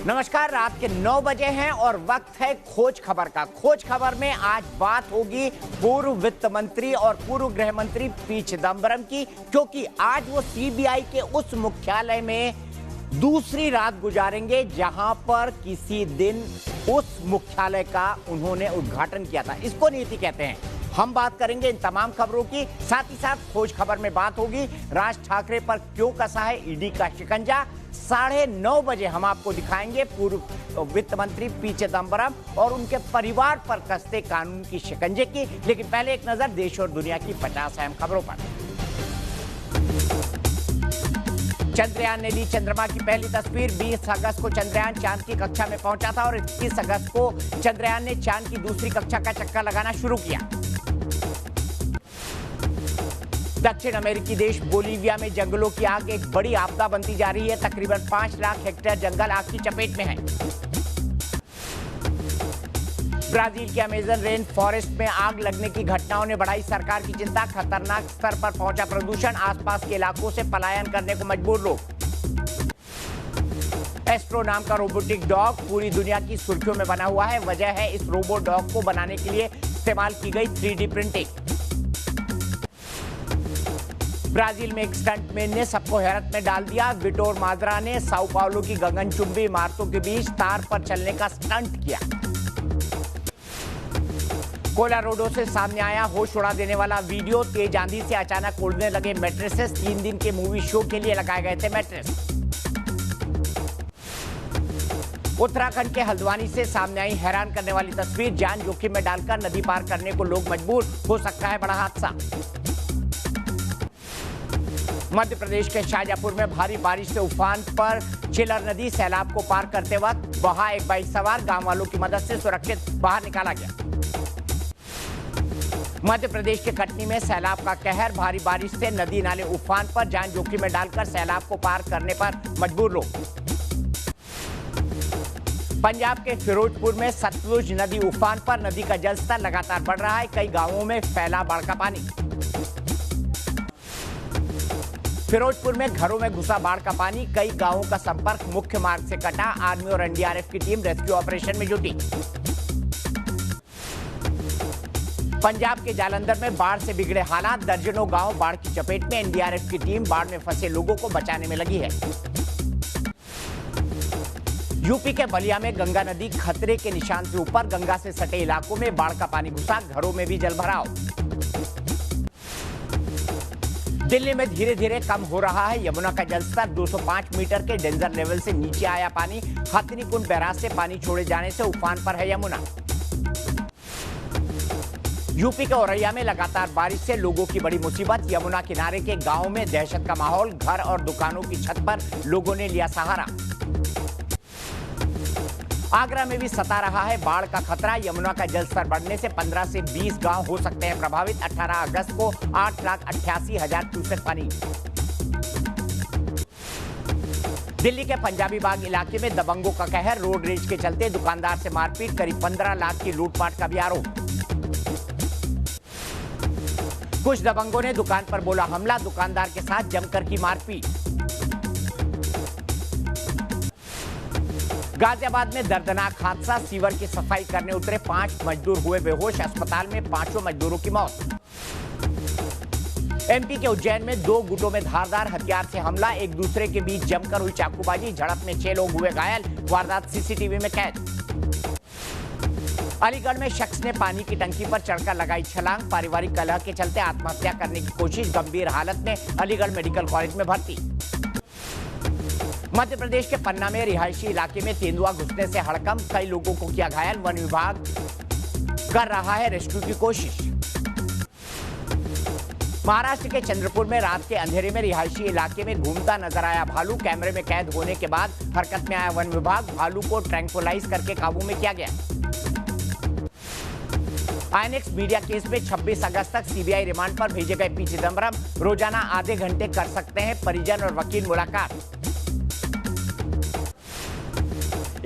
नमस्कार, रात के 9 बजे हैं और वक्त है खोज खबर का। खोज खबर में आज बात होगी पूर्व वित्त मंत्री और पूर्व गृह मंत्री पी चिदंबरम की, क्योंकि आज वो सीबीआई के उस मुख्यालय में दूसरी रात गुजारेंगे जहां पर किसी दिन उस मुख्यालय का उन्होंने उद्घाटन किया था। इसको नीति कहते हैं। हम बात करेंगे इन तमाम खबरों की, साथ ही साथ खोज खबर में बात होगी राज ठाकरे पर क्यों कसा है ईडी का शिकंजा। 9:30 बजे हम आपको दिखाएंगे पूर्व वित्त मंत्री पी चिदंबरम और उनके परिवार पर कसते कानून की शिकंजे की। लेकिन पहले एक नजर देश और दुनिया की 50 अहम खबरों पर। चंद्रयान ने ली चंद्रमा की पहली तस्वीर। 20 अगस्त को चंद्रयान चांद की कक्षा में पहुंचा था और 21 अगस्त को चंद्रयान ने चांद की दूसरी कक्षा का चक्कर लगाना शुरू किया। दक्षिण अमेरिकी देश बोलीविया में जंगलों की आग एक बड़ी आपदा बनती जा रही है। तकरीबन 5 लाख हेक्टेयर जंगल आग की चपेट में है। ब्राजील के अमेजन रेन फॉरेस्ट में आग लगने की घटनाओं ने बढ़ाई सरकार की चिंता। खतरनाक स्तर पर पहुंचा प्रदूषण, आसपास के इलाकों से पलायन करने को मजबूर लोग। एस्ट्रो नाम का रोबोटिक डॉग पूरी दुनिया की सुर्खियों में बना हुआ है। वजह है इस रोबोट डॉग को बनाने के लिए इस्तेमाल की गई 3D प्रिंटिंग। ब्राजील में एक स्टंटमैन ने सबको हैरत में डाल दिया। विटोर मादरा ने साओ पाउलो की गगनचुंबी इमारतों के बीच तार पर चलने का स्टंट किया। कोलोराडो से सामने आया होश उड़ा देने वाला वीडियो। तेज आंधी से अचानक उड़ने लगे मैट्रेसेस। 3 दिन के मूवी शो के लिए लगाए गए थे मैट्रेस। उत्तराखंड के हल्द्वानी से सामने आई हैरान करने वाली तस्वीर। जान जोखिम में डालकर नदी पार करने को लोग मजबूर, हो सकता है बड़ा हादसा। मध्य प्रदेश के शाहजहांपुर में भारी बारिश से उफान पर चिलर नदी। सैलाब को पार करते वक्त वहां एक बाइक सवार गांव वालों की मदद से सुरक्षित बाहर निकाला गया। मध्य प्रदेश के कटनी में सैलाब का कहर। भारी बारिश से नदी नाले उफान पर, जान जोखिम में डालकर सैलाब को पार करने पर मजबूर लोग। पंजाब के फिरोजपुर में सतलुज नदी उफान पर। नदी का जलस्तर लगातार बढ़ रहा है। कई गांवों में फैला बाढ़ का पानी। फिरोजपुर में घरों में घुसा बाढ़ का पानी। कई गांवों का संपर्क मुख्य मार्ग से कटा। आर्मी और एनडीआरएफ की टीम रेस्क्यू ऑपरेशन में जुटी। पंजाब के जालंधर में बाढ़ से बिगड़े हालात। दर्जनों गांव बाढ़ की चपेट में। एनडीआरएफ की टीम बाढ़ में फंसे लोगों को बचाने में लगी है। यूपी के बलिया में गंगा नदी खतरे के निशान से ऊपर। गंगा से सटे इलाकों में बाढ़ का पानी घुसा। घरों में भी जलभराव। दिल्ली में धीरे धीरे कम हो रहा है यमुना का जलस्तर। 205 मीटर के डेंजर लेवल से नीचे आया पानी। हथिनीकुंड बैराज से पानी छोड़े जाने से उफान पर है यमुना। यूपी के औरैया में लगातार बारिश से लोगों की बड़ी मुसीबत। यमुना किनारे के गांव में दहशत का माहौल। घर और दुकानों की छत पर लोगों ने लिया सहारा। आगरा में भी सता रहा है बाढ़ का खतरा। यमुना का जलस्तर बढ़ने से 15 से 20 गांव हो सकते हैं प्रभावित। 18 अगस्त को 8,88,000 क्यूसेक पानी। दिल्ली के पंजाबी बाग इलाके में दबंगों का कहर। रोड रेज के चलते दुकानदार से मारपीट। करीब 15 लाख की लूटपाट का भी आरोप। कुछ दबंगों ने दुकान पर बोला हमला। दुकानदार के साथ जमकर की मारपीट। गाजियाबाद में दर्दनाक हादसा। सीवर की सफाई करने उतरे 5 मजदूर हुए बेहोश। अस्पताल में 5 मजदूरों की मौत। एमपी के उज्जैन में 2 गुटों में धारदार हथियार से हमला। एक दूसरे के बीच जमकर हुई चाकूबाजी। झड़प में 6 लोग हुए घायल। वारदात सीसीटीवी में कैद। अलीगढ़ में शख्स ने पानी की टंकी पर चढ़कर लगाई छलांग। पारिवारिक कलह के चलते आत्महत्या करने की कोशिश। गंभीर हालत में अलीगढ़ मेडिकल कॉलेज में भर्ती। मध्य प्रदेश के पन्ना में रिहायशी इलाके में तेंदुआ घुसने से हड़कंप। कई लोगों को किया घायल। वन विभाग कर रहा है रेस्क्यू की कोशिश। महाराष्ट्र के चंद्रपुर में रात के अंधेरे में रिहायशी इलाके में घूमता नजर आया भालू। कैमरे में कैद होने के बाद हरकत में आया वन विभाग। भालू को ट्रैंक्विलाइज करके काबू में किया गया। आईएनएक्स मीडिया केस में 26 अगस्त तक सीबीआई रिमांड पर भेजे गए पी चिदंबरम रोजाना आधे घंटे कर सकते हैं परिजन और वकील मुलाकात।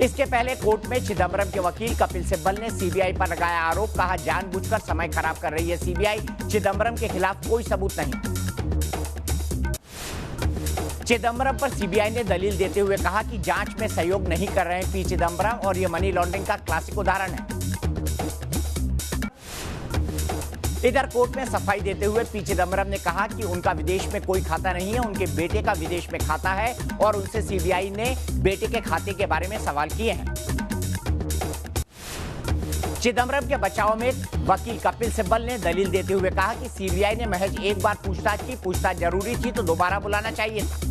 इसके पहले कोर्ट में चिदंबरम के वकील कपिल सिब्बल ने सीबीआई पर लगाया आरोप। कहा जानबूझकर समय खराब कर रही है सीबीआई। चिदंबरम के खिलाफ कोई सबूत नहीं। चिदम्बरम पर सीबीआई ने दलील देते हुए कहा कि जांच में सहयोग नहीं कर रहे हैं पी चिदम्बरम और यह मनी लॉन्ड्रिंग का क्लासिक उदाहरण है। इधर कोर्ट में सफाई देते हुए पी चिदम्बरम ने कहा कि उनका विदेश में कोई खाता नहीं है, उनके बेटे का विदेश में खाता है और उनसे सीबीआई ने बेटे के खाते के बारे में सवाल किए हैं। चिदम्बरम के बचाव में वकील कपिल सिब्बल ने दलील देते हुए कहा कि सीबीआई ने महज एक बार पूछताछ की, पूछताछ जरूरी थी तो दोबारा बुलाना चाहिए था।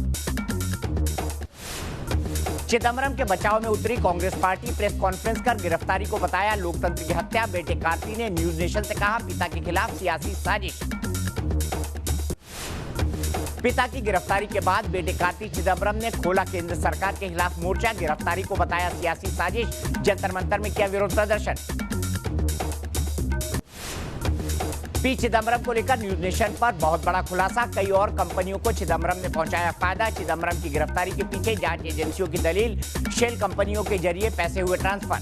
चिदम्बरम के बचाव में उतरी कांग्रेस पार्टी प्रेस कॉन्फ्रेंस कर गिरफ्तारी को बताया लोकतंत्र की हत्या। बेटे कार्ति ने न्यूज नेशन से कहा पिता के खिलाफ सियासी साजिश। पिता की गिरफ्तारी के बाद बेटे कार्ति चिदम्बरम ने खोला केंद्र सरकार के खिलाफ मोर्चा। गिरफ्तारी को बताया सियासी साजिश। जंतर मंतर में किया विरोध प्रदर्शन। पी चिदम्बरम को लेकर न्यूज नेशन पर बहुत बड़ा खुलासा। कई और कंपनियों को चिदम्बरम ने पहुंचाया फायदा। चिदम्बरम की गिरफ्तारी के पीछे जांच एजेंसियों की दलील। शेल कंपनियों के जरिए पैसे हुए ट्रांसफर।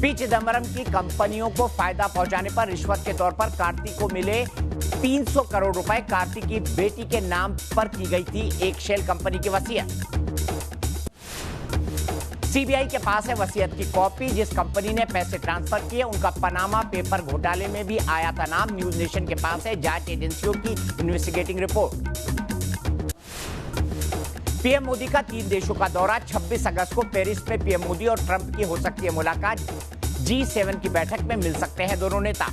पी चिदम्बरम की कंपनियों को फायदा पहुंचाने पर रिश्वत के तौर पर कार्ति को मिले 300 करोड़ रुपए। कार्ति की बेटी के नाम पर की गई थी एक शेल कंपनी की वसीयत। सीबीआई के पास है वसीयत की कॉपी। जिस कंपनी ने पैसे ट्रांसफर किए उनका पनामा पेपर घोटाले में भी आया था नाम। न्यूज नेशन के पास है जांच एजेंसियों की इन्वेस्टिगेटिंग रिपोर्ट। पीएम मोदी का 3 देशों का दौरा। 26 अगस्त को पेरिस में पीएम मोदी और ट्रंप की हो सकती है मुलाकात। G7 की बैठक में मिल सकते हैं दोनों नेता।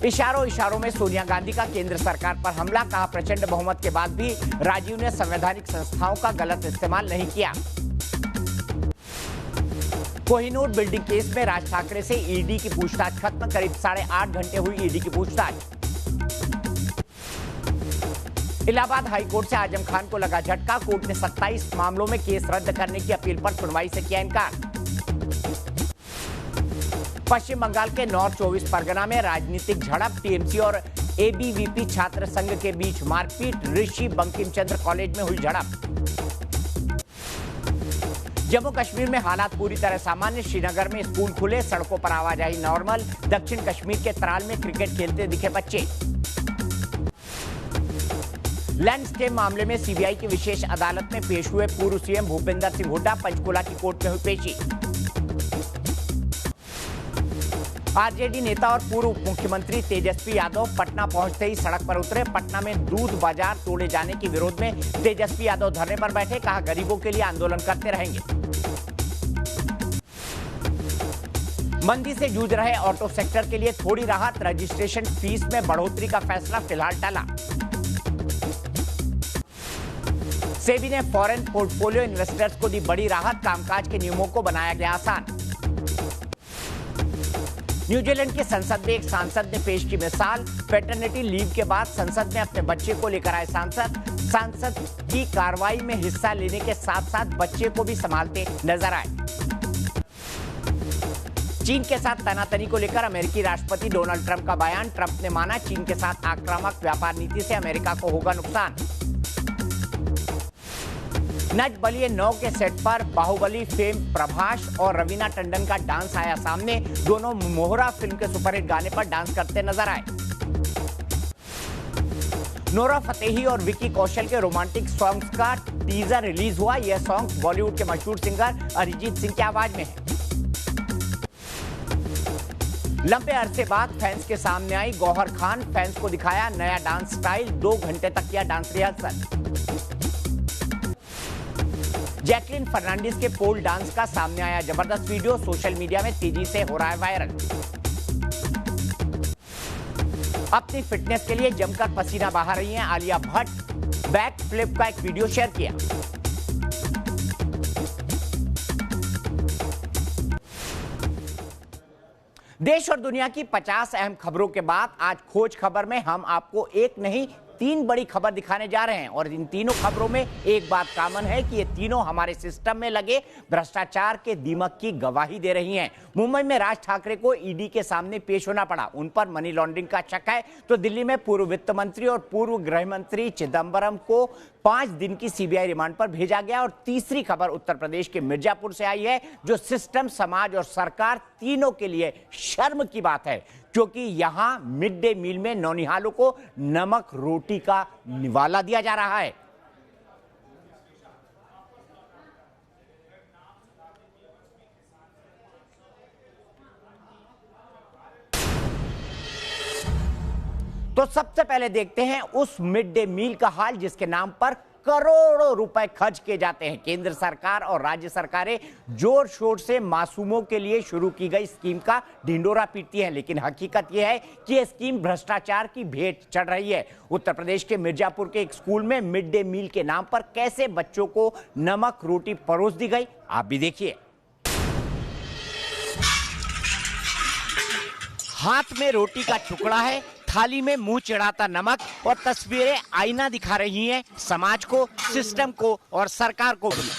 इशारों में सोनिया गांधी का केंद्र सरकार पर हमला। कहा प्रचंड बहुमत के बाद भी राजीव ने संवैधानिक संस्थाओं का गलत इस्तेमाल नहीं किया। कोहिनूर बिल्डिंग केस में राज ठाकरे से ईडी की पूछताछ खत्म। करीब 8.5 घंटे हुई ईडी की पूछताछ। इलाहाबाद हाईकोर्ट से आजम खान को लगा झटका। कोर्ट ने 27 मामलों में केस रद्द करने की अपील पर सुनवाई से किया इनकार। पश्चिम बंगाल के नॉर्थ 24 परगना में राजनीतिक झड़प। टीएमसी और एबीवीपी छात्र संघ के बीच मारपीट। ऋषि बंकिमचंद्र कॉलेज में हुई झड़प। जम्मू कश्मीर में हालात पूरी तरह सामान्य। श्रीनगर में स्कूल खुले, सड़कों पर आवाजाही नॉर्मल। दक्षिण कश्मीर के त्राल में क्रिकेट खेलते दिखे बच्चे। लैंड स्केम मामले में सीबीआई की विशेष अदालत में पेश हुए पूर्व सीएम भूपेंद्र सिंह हुड्डा। पंचकुला की कोर्ट में हुई पेशी। आरजेडी नेता और पूर्व उप मुख्यमंत्री तेजस्वी यादव पटना पहुंचते ही सड़क पर उतरे। पटना में दूध बाजार तोड़े जाने के विरोध में तेजस्वी यादव धरने पर बैठे। कहा गरीबों के लिए आंदोलन करते रहेंगे। मंदी से जूझ रहे ऑटो सेक्टर के लिए थोड़ी राहत। रजिस्ट्रेशन फीस में बढ़ोतरी का फैसला फिलहाल टला। सेबी ने फॉरेन पोर्टफोलियो इन्वेस्टर्स को दी बड़ी राहत। कामकाज के नियमों को बनाया गया आसान। न्यूजीलैंड की संसद में एक सांसद ने पेश की मिसाल। पैटर्निटी लीव के बाद संसद में अपने बच्चे को लेकर आए सांसद की कार्रवाई में हिस्सा लेने के साथ साथ बच्चे को भी संभालते नजर आए। चीन के साथ तनातनी को लेकर अमेरिकी राष्ट्रपति डोनाल्ड ट्रंप का बयान। ट्रंप ने माना चीन के साथ आक्रामक व्यापार नीति से अमेरिका को होगा नुकसान। नच बलिए 9 के सेट पर बाहुबली फेम प्रभास और रवीना टंडन का डांस आया सामने। दोनों मोहरा फिल्म के सुपरहिट गाने पर डांस करते नजर आए। नोरा फतेही और विकी कौशल के रोमांटिक सॉन्ग्स का टीजर रिलीज हुआ। यह सॉन्ग बॉलीवुड के मशहूर सिंगर अरिजीत सिंह की आवाज में है। लंबे अरसे बाद फैंस के सामने आई गौहर खान। फैंस को दिखाया नया डांस स्टाइल। 2 घंटे तक किया डांस रिहर्सल। जैकलिन फर्नांडिस के पोल डांस का सामने आया जबरदस्त वीडियो। सोशल मीडिया में तेजी से हो रहा है वायरल। अपनी फिटनेस के लिए जमकर पसीना बहा रही हैं आलिया भट्ट। बैक फ्लिप का एक वीडियो शेयर किया। देश और दुनिया की 50 अहम खबरों के बाद आज खोज खबर में हम आपको एक नहीं 3 बड़ी खबर दिखाने जा रहे हैं और इन तीनों खबरों में एक बात कॉमन है कि ये तीनों हमारे सिस्टम में लगे भ्रष्टाचार के दीमक की गवाही दे रही हैं। मुंबई में राज ठाकरे को ईडी के सामने पेश होना पड़ा। उन पर मनी लॉन्ड्रिंग का शक है तो दिल्ली में पूर्व वित्त मंत्री और पूर्व गृह मंत्री चिदम्बरम को 5 दिन की सीबीआई रिमांड पर भेजा गया। और तीसरी खबर उत्तर प्रदेश के मिर्जापुर से आई है, जो सिस्टम, समाज और सरकार तीनों के लिए शर्म की बात है, क्योंकि यहां मिड डे मील में नौनिहालों को नमक रोटी का निवाला दिया जा रहा है। तो सबसे पहले देखते हैं उस मिड डे मील का हाल जिसके नाम पर करोड़ों रुपए खर्च किए जाते हैं। केंद्र सरकार और राज्य सरकारें जोर शोर से मासूमों के लिए शुरू की गई स्कीम का ढिंडोरा पीटती हैं, लेकिन हकीकत यह है कि यह स्कीम भ्रष्टाचार की भेंट चढ़ रही है। उत्तर प्रदेश के मिर्जापुर के एक स्कूल में मिड डे मील के नाम पर कैसे बच्चों को नमक रोटी परोस दी गई, आप भी देखिए। हाथ में रोटी का टुकड़ा है, थाली में मुंह चढ़ाता नमक, और तस्वीरें आईना दिखा रही हैं समाज को, सिस्टम को और सरकार को भी।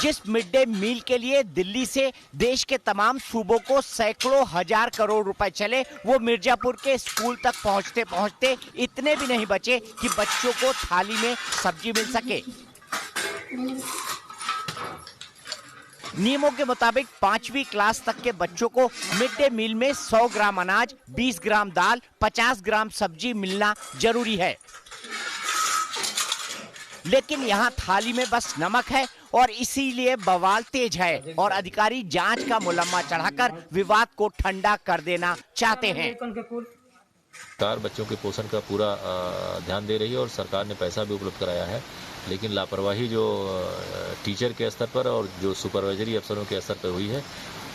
जिस मिड डे मील के लिए दिल्ली से देश के तमाम सूबों को सैकड़ों हजार करोड़ रुपए चले, वो मिर्जापुर के स्कूल तक पहुंचते पहुंचते इतने भी नहीं बचे कि बच्चों को थाली में सब्जी मिल सके। नियमों के मुताबिक 5वीं क्लास तक के बच्चों को मिड डे मील में 100 ग्राम अनाज, 20 ग्राम दाल, 50 ग्राम सब्जी मिलना जरूरी है, लेकिन यहां थाली में बस नमक है और इसीलिए बवाल तेज है और अधिकारी जांच का मुलम्मा चढ़ाकर विवाद को ठंडा कर देना चाहते हैं। सरकार बच्चों के पोषण का पूरा ध्यान दे रही है और सरकार ने पैसा भी उपलब्ध कराया है, लेकिन लापरवाही जो टीचर के स्तर पर और जो सुपरवाइजरी अफसरों के स्तर पर हुई है,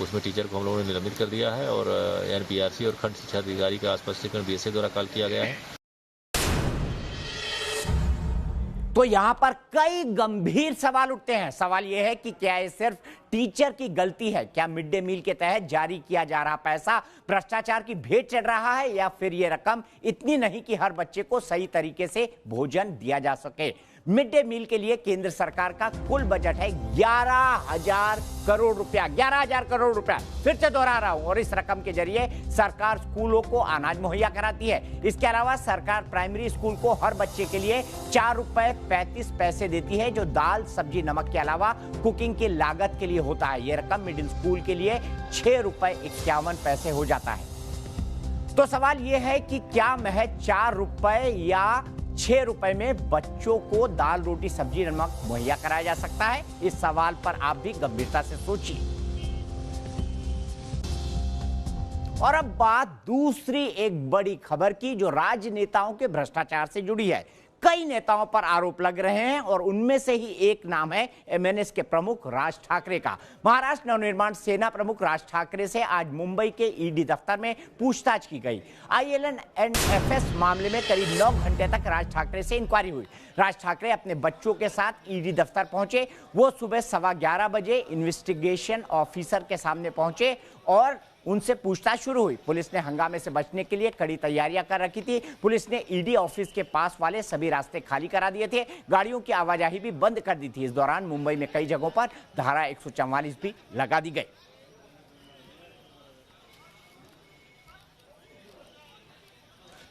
उसमें टीचर को हम लोगों ने निलंबित कर दिया है और एनपीआरसी और खंड शिक्षा अधिकारी का स्पष्टीकरण बीएसए द्वारा कॉल किया गया है। तो यहां पर कई गंभीर सवाल उठते हैं। सवाल यह है कि क्या ये सिर्फ टीचर की गलती है? क्या मिड डे मील के तहत जारी किया जा रहा पैसा भ्रष्टाचार की भेंट चढ़ रहा है, या फिर यह रकम इतनी नहीं कि हर बच्चे को सही तरीके से भोजन दिया जा सके? मिड डे मील के लिए केंद्र सरकार का कुल बजट है 11,000 करोड़ रुपया। 11,000 करोड़ रुपया, फिर से दोहरा रहा हूं। और इस रकम के जरिए सरकार स्कूलों को अनाज मुहैया कराती है। इसके अलावा सरकार प्राइमरी स्कूल को हर बच्चे के लिए 4 रुपए 35 पैसे देती है, जो दाल, सब्जी, नमक के अलावा कुकिंग की लागत के लिए होता है। यह रकम मिडिल स्कूल के लिए 6 रुपए 51 पैसे हो जाता है। तो सवाल यह है कि क्या महज 4 रुपए या 6 रुपए में बच्चों को दाल, रोटी, सब्जी, नमक मुहैया कराया जा सकता है? इस सवाल पर आप भी गंभीरता से सोचिए। और अब बात दूसरी एक बड़ी खबर की, जो राजनेताओं के भ्रष्टाचार से जुड़ी है। कई नेताओं पर आरोप लग रहे हैं और उनमें से ही एक नाम है एमएनएस के प्रमुख राज ठाकरे का। महाराष्ट्र नवनिर्माण सेना प्रमुख राज ठाकरे से आज मुंबई के ईडी दफ्तर में पूछताछ की गई। ILN-NFS मामले में करीब 9 घंटे तक राज ठाकरे से इंक्वायरी हुई। राज ठाकरे अपने बच्चों के साथ ईडी दफ्तर पहुंचे। वो सुबह 11:15 बजे इन्वेस्टिगेशन ऑफिसर के सामने पहुंचे और उनसे पूछताछ शुरू हुई। पुलिस ने हंगामे से बचने के लिए कड़ी तैयारियां कर रखी थी। पुलिस ने ईडी ऑफिस के पास वाले सभी रास्ते खाली करा दिए थे। गाड़ियों की आवाजाही भी बंद कर दी थी। इस दौरान मुंबई में कई जगहों पर धारा 144 भी लगा दी गई।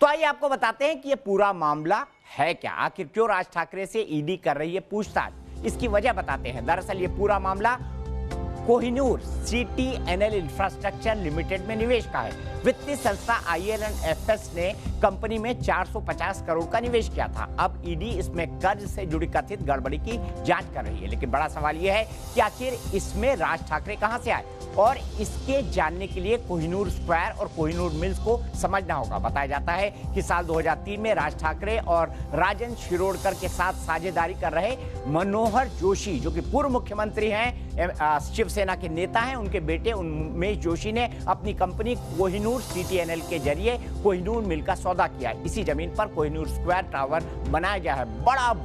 तो आइए आपको बताते हैं कि यह पूरा मामला है क्या। आखिर क्यों राज ठाकरे से ईडी कर रही है पूछताछ, इसकी वजह बताते हैं। दरअसल ये पूरा मामला कोहिनूर CTNL इंफ्रास्ट्रक्चर लिमिटेड में निवेश का है। वित्तीय संस्था ILN-FS ने कंपनी में 450 करोड़ का निवेश किया था। अब ईडी इसमें कर्ज से जुड़ी कथित गड़बड़ी की जांच कर रही है। लेकिन बड़ा सवाल यह है कि आखिर इसमें राज ठाकरे कहां से आए, और इसके जानने के लिए कोहिनूर स्क्वायर और कोहिनूर मिल्स को समझना होगा। बताया जाता है कि साल 2003 में राज ठाकरे और राजन शिरोडकर के साथ साझेदारी कर रहे मनोहर जोशी, जो कि पूर्व मुख्यमंत्री हैं, शिवसेना के नेता हैं, उनके बेटे उमेश जोशी ने अपनी कंपनी कोहिनूर CTNL के जरिए कोहिनूर मिल का सौदा किया। इसी जमीन पर कोहिनूर स्क्वायर टावर बनाया गया है।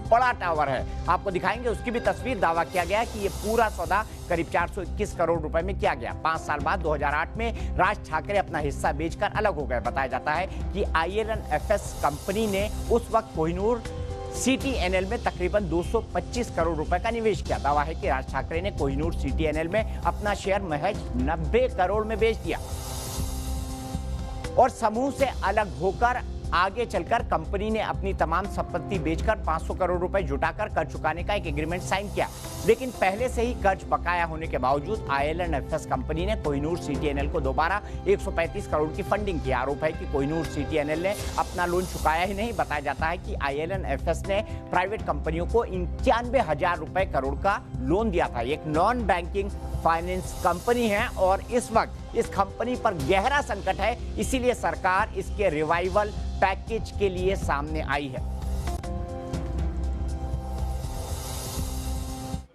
बड़ा टावर है, आपको दिखाएंगे उसकी भी तस्वीर। दावा किया गया है कि यह पूरा सौदा करीब 421 करोड़ रुपए में किया गया। 5 साल बाद 2008 में राज ठाकरे अपना हिस्सा बेचकर अलग हो गए। बताया जाता है कि ILN-FS कंपनी ने उस वक्त कोहिनूर CTNL में तकरीबन 225 करोड़ रुपए का निवेश किया। दावा है कि राज ठाकरे ने कोहिनूर CTNL में अपना शेयर महज 90 करोड़ में बेच दिया और समूह से अलग होकर आगे चलकर कंपनी ने अपनी तमाम संपत्ति बेचकर 500 करोड़ रुपए जुटाकर कर्ज चुकाने का एक एग्रीमेंट साइन किया। लेकिन पहले से ही कर्ज बकाया होने के बावजूद IL&FS कंपनी ने कोहिनूर CTNL को दोबारा 135 करोड़ की फंडिंग की। आरोप है कि कोहिनूर CTNL ने अपना लोन चुकाया ही नहीं। बताया जाता है कि IL&FS ने प्राइवेट कंपनियों को 91,000 रुपए करोड़ का लोन दिया था। एक नॉन बैंकिंग फाइनेंस कंपनी है और इस वक्त इस कंपनी पर गहरा संकट है, इसीलिए सरकार इसके रिवाइवल पैकेज के लिए सामने आई है।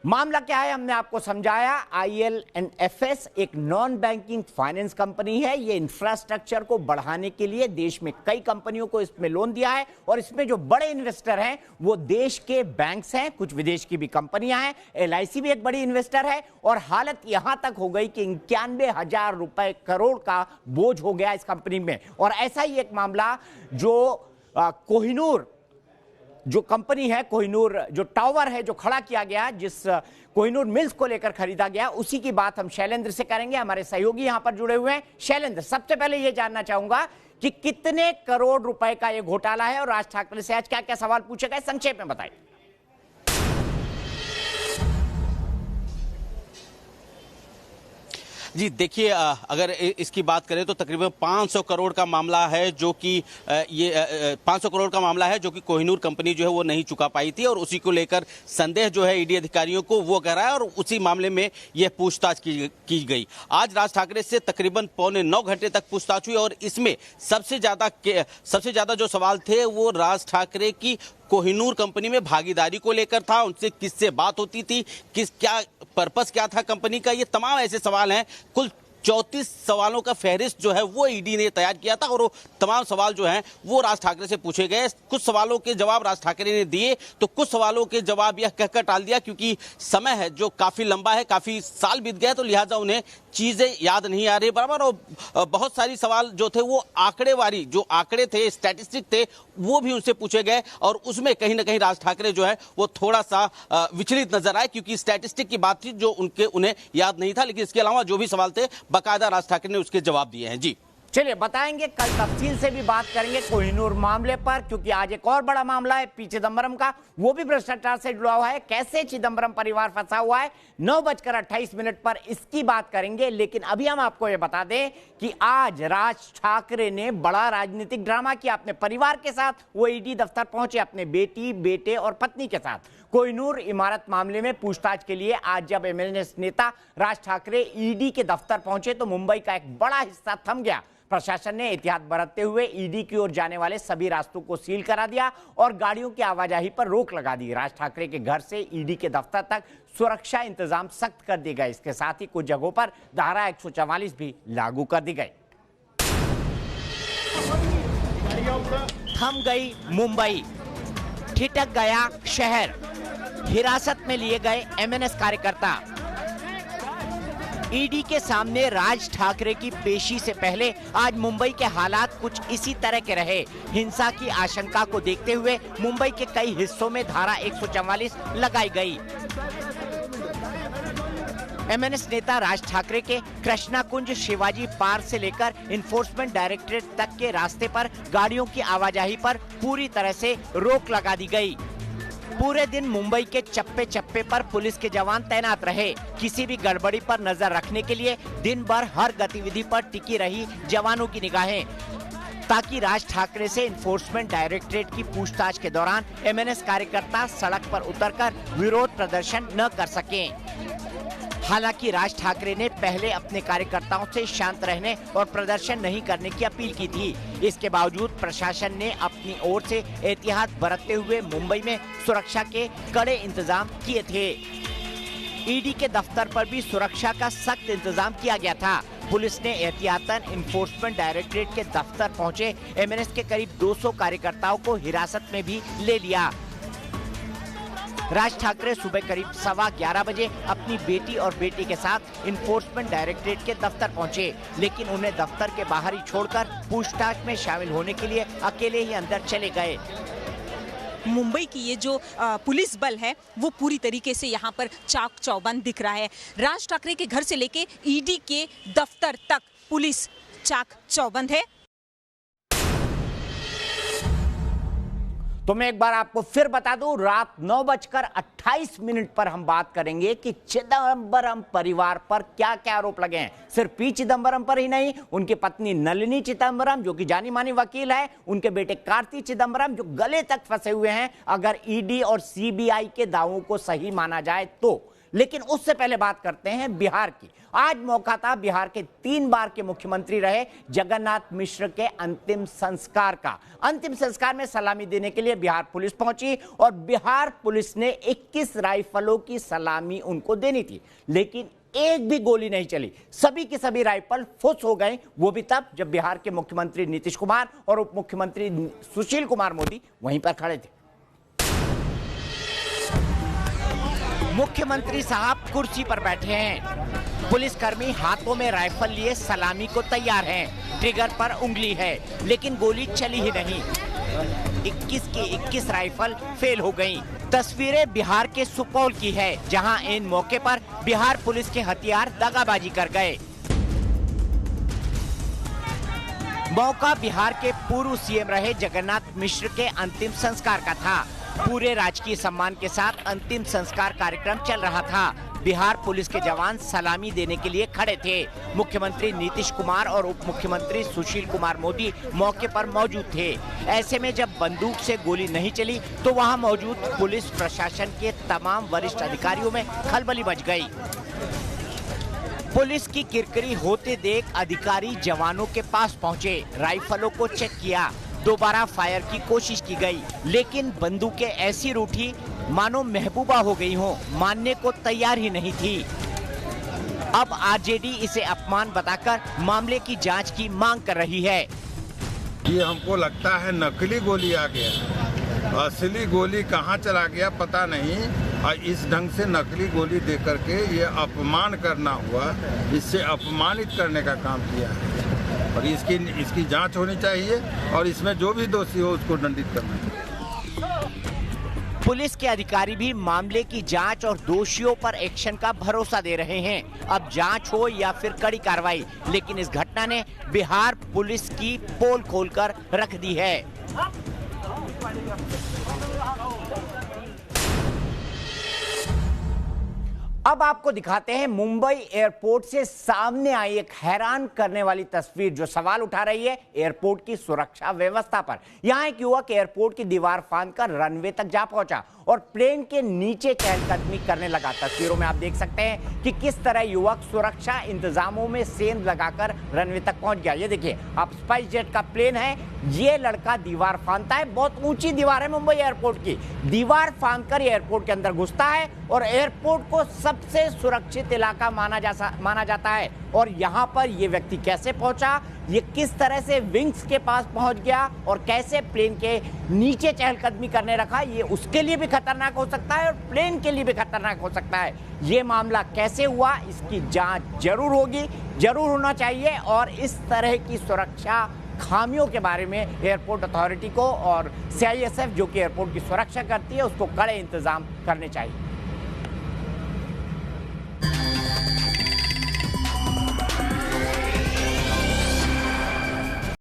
मामला क्या है हमने आपको समझाया। IL&FS एक नॉन बैंकिंग फाइनेंस कंपनी है। ये इंफ्रास्ट्रक्चर को बढ़ाने के लिए देश में कई कंपनियों को इसमें लोन दिया है और इसमें जो बड़े इन्वेस्टर हैं वो देश के बैंक्स हैं, कुछ विदेश की भी कंपनियां हैं। LIC भी एक बड़ी इन्वेस्टर है और हालत यहां तक हो गई कि 91,000 रुपए करोड़ का बोझ हो गया इस कंपनी में। और ऐसा ही एक मामला जो कोहिनूर जो कंपनी है, कोहिनूर जो टावर है जो खड़ा किया गया, जिस कोहिनूर मिल्स को लेकर खरीदा गया, उसी की बात हम शैलेंद्र से करेंगे। हमारे सहयोगी यहां पर जुड़े हुए हैं। शैलेंद्र, सबसे पहले यह जानना चाहूंगा कि कितने करोड़ रुपए का यह घोटाला है और राज ठाकरे से आज क्या क्या सवाल पूछे गए, संक्षेप में बताइए। जी देखिए, अगर इसकी बात करें तो तकरीबन 500 करोड़ का मामला है जो कि ये 500 करोड़ का मामला है जो कि कोहिनूर कंपनी जो है वो नहीं चुका पाई थी और उसी को लेकर संदेह जो है ईडी अधिकारियों को वो कर रहा है और उसी मामले में यह पूछताछ की गई। आज राज ठाकरे से तकरीबन 8.25 घंटे तक पूछताछ हुई और इसमें सबसे ज्यादा जो सवाल थे वो राज ठाकरे की कोहिनूर कंपनी में भागीदारी को लेकर था। उनसे किससे बात होती थी, क्या पर्पस क्या था कंपनी का, ये तमाम ऐसे सवाल हैं। कुल 34 सवालों का फहरिस्त जो है वो ईडी ने तैयार किया था और वो तमाम सवाल जो हैं वो राज ठाकरे से पूछे गए। कुछ सवालों के जवाब राज ठाकरे ने दिए तो कुछ सवालों के जवाब यह कहकर टाल दिया क्योंकि समय है जो काफी लंबा है, काफी साल बीत गए तो लिहाजा उन्हें चीजें याद नहीं आ रही बराबर। और बहुत सारी सवाल जो थे वो आंकड़ेवारी, जो आंकड़े थे, स्टैटिस्टिक थे, वो भी उनसे पूछे गए और उसमें कहीं ना कहीं राज ठाकरे जो है वो थोड़ा सा विचलित नजर आए क्योंकि स्टैटिस्टिक की बात थी जो उन्हें याद नहीं था। लेकिन इसके अलावा जो भी सवाल थे बाकायदा राज ठाकरे ने उसके जवाब दिए हैं। जी चलिए बताएंगे, कल तफसील से भी बात करेंगे कोहिनूर मामले पर, क्योंकि आज एक और बड़ा मामला है पी चिदंबरम का, वो भी भ्रष्टाचार से जुड़ा हुआ है। कैसे चिदंबरम परिवार फंसा हुआ है, 9:28 पर इसकी बात करेंगे। लेकिन अभी हम आपको ये बता दें कि आज राज ठाकरे ने बड़ा राजनीतिक ड्रामा किया अपने परिवार के साथ। वो ईडी दफ्तर पहुंचे अपने बेटी, बेटे और पत्नी के साथ। कोहिनूर इमारत मामले में पूछताछ के लिए आज जब एमएनएस नेता राज ठाकरे ईडी के दफ्तर पहुंचे तो मुंबई का एक बड़ा हिस्सा थम गया। प्रशासन ने एहतियात बरतते हुए ईडी की ओर जाने वाले सभी रास्तों को सील करा दिया और गाड़ियों की आवाजाही पर रोक लगा दी। राज ठाकरे के घर से ईडी के दफ्तर तक सुरक्षा इंतजाम सख्त कर दिए गए। इसके साथ ही कुछ जगहों पर धारा 144 भी लागू कर दी गई। थम गई मुंबई, ठिठक गया शहर, हिरासत में लिए गए एमएनएस कार्यकर्ता। ईडी के सामने राज ठाकरे की पेशी से पहले आज मुंबई के हालात कुछ इसी तरह के रहे। हिंसा की आशंका को देखते हुए मुंबई के कई हिस्सों में धारा 144 लगाई गई। एमएनएस नेता राज ठाकरे के कृष्णा कुंज, शिवाजी पार्क से लेकर इन्फोर्समेंट डायरेक्टरेट तक के रास्ते पर गाड़ियों की आवाजाही पर पूरी तरह से रोक लगा दी गई। पूरे दिन मुंबई के चप्पे चप्पे पर पुलिस के जवान तैनात रहे। किसी भी गड़बड़ी पर नजर रखने के लिए दिन भर हर गतिविधि पर टिकी रही जवानों की निगाहें, ताकि राज ठाकरे से इन्फोर्समेंट डायरेक्टरेट की पूछताछ के दौरान एमएनएस कार्यकर्ता सड़क पर उतरकर विरोध प्रदर्शन न कर सकें। हालांकि राज ठाकरे ने पहले अपने कार्यकर्ताओं से शांत रहने और प्रदर्शन नहीं करने की अपील की थी। इसके बावजूद प्रशासन ने अपनी ओर से एहतियात बरतते हुए मुंबई में सुरक्षा के कड़े इंतजाम किए थे। ईडी के दफ्तर पर भी सुरक्षा का सख्त इंतजाम किया गया था। पुलिस ने एहतियातन इन्फोर्समेंट डायरेक्टरेट के दफ्तर पहुंचे एमएनएस के करीब 200 कार्यकर्ताओं को हिरासत में भी ले लिया। राज ठाकरे सुबह करीब 11:15 बजे अपनी बेटी और बेटे के साथ इन्फोर्समेंट डायरेक्टरेट के दफ्तर पहुंचे, लेकिन उन्हें दफ्तर के बाहर ही छोड़कर पूछताछ में शामिल होने के लिए अकेले ही अंदर चले गए। मुंबई की ये जो पुलिस बल है वो पूरी तरीके से यहाँ पर चाक चौबंद दिख रहा है। राज ठाकरे के घर से लेके ईडी के दफ्तर तक पुलिस चाक चौबंद है। तो मैं एक बार आपको फिर बता दूं, रात 9:28 पर हम बात करेंगे कि चिदंबरम परिवार पर क्या क्या आरोप लगे हैं। सिर्फ पी चिदंबरम पर ही नहीं, उनकी पत्नी नलिनी चिदंबरम जो कि जानी मानी वकील है, उनके बेटे कार्ति चिदंबरम जो गले तक फंसे हुए हैं अगर ईडी और सीबीआई के दावों को सही माना जाए तो। लेकिन उससे पहले बात करते हैं बिहार की। आज मौका था बिहार के 3 बार के मुख्यमंत्री रहे जगन्नाथ मिश्र के अंतिम संस्कार का। अंतिम संस्कार में सलामी देने के लिए बिहार पुलिस पहुंची और बिहार पुलिस ने 21 राइफलों की सलामी उनको देनी थी, लेकिन एक भी गोली नहीं चली। सभी की सभी राइफल फुस हो गए, वो भी तब जब बिहार के मुख्यमंत्री नीतीश कुमार और उप मुख्यमंत्री सुशील कुमार मोदी वहीं पर खड़े थे। मुख्यमंत्री साहब कुर्सी पर बैठे हैं, पुलिसकर्मी हाथों में राइफल लिए सलामी को तैयार हैं, ट्रिगर पर उंगली है, लेकिन गोली चली ही नहीं। 21 की 21 राइफल फेल हो गईं। तस्वीरें बिहार के सुपौल की है, जहां इन मौके पर बिहार पुलिस के हथियार दगाबाजी कर गए। मौका बिहार के पूर्व सीएम रहे जगन्नाथ मिश्र के अंतिम संस्कार का था। पूरे राजकीय सम्मान के साथ अंतिम संस्कार कार्यक्रम चल रहा था। बिहार पुलिस के जवान सलामी देने के लिए खड़े थे। मुख्यमंत्री नीतीश कुमार और उप मुख्यमंत्री सुशील कुमार मोदी मौके पर मौजूद थे। ऐसे में जब बंदूक से गोली नहीं चली तो वहां मौजूद पुलिस प्रशासन के तमाम वरिष्ठ अधिकारियों में खलबली मच गई। पुलिस की किरकिरी होते देख अधिकारी जवानों के पास पहुंचे, राइफलों को चेक किया, दोबारा फायर की कोशिश की गई, लेकिन बंदूकें ऐसी रूठी मानो महबूबा हो गई हो, मानने को तैयार ही नहीं थी। अब आरजेडी इसे अपमान बताकर मामले की जांच की मांग कर रही है। ये हमको लगता है नकली गोली आ गया, असली गोली कहाँ चला गया पता नहीं, और इस ढंग से नकली गोली दे करके ये अपमान करना हुआ, इससे अपमानित करने का काम किया है और इसकी जांच होनी चाहिए और इसमें जो भी दोषी हो उसको दंडित करना चाहिए। पुलिस के अधिकारी भी मामले की जांच और दोषियों पर एक्शन का भरोसा दे रहे हैं। अब जांच हो या फिर कड़ी कार्रवाई, लेकिन इस घटना ने बिहार पुलिस की पोल खोलकर रख दी है। अब आपको दिखाते हैं मुंबई एयरपोर्ट से सामने आई एक हैरान करने वाली तस्वीर जो सवाल उठा रही है एयरपोर्ट की सुरक्षा व्यवस्था पर। यहां एक युवक एयरपोर्ट की दीवार फांदकर रनवे तक जा पहुंचा और प्लेन के नीचे चहलकदमी करने लगा। तस्वीरों में आप देख सकते हैं कि किस तरह युवक सुरक्षा इंतजामों में सेंध लगाकर रनवे तक पहुंच गया। ये देखिए, आप स्पाइस जेट का प्लेन है, ये लड़का दीवार फांदता है, बहुत ऊंची दीवार है मुंबई एयरपोर्ट की, दीवार फांदकर एयरपोर्ट के अंदर घुसता है और एयरपोर्ट को सबसे सुरक्षित इलाका माना जाता है। और यहां पर ये व्यक्ति कैसे पहुंचा, ये किस तरह से विंग्स के पास पहुंच गया और कैसे प्लेन के नीचे चहलकदमी करने रखा, ये उसके लिए भी खतरनाक हो सकता है और प्लेन के लिए भी खतरनाक हो सकता है। ये मामला कैसे हुआ, इसकी जांच जरूर होगी, जरूर होना चाहिए और इस तरह की सुरक्षा खामियों के बारे में एयरपोर्ट अथॉरिटी को और CISF जो कि एयरपोर्ट की सुरक्षा करती है उसको कड़े इंतजाम करने चाहिए।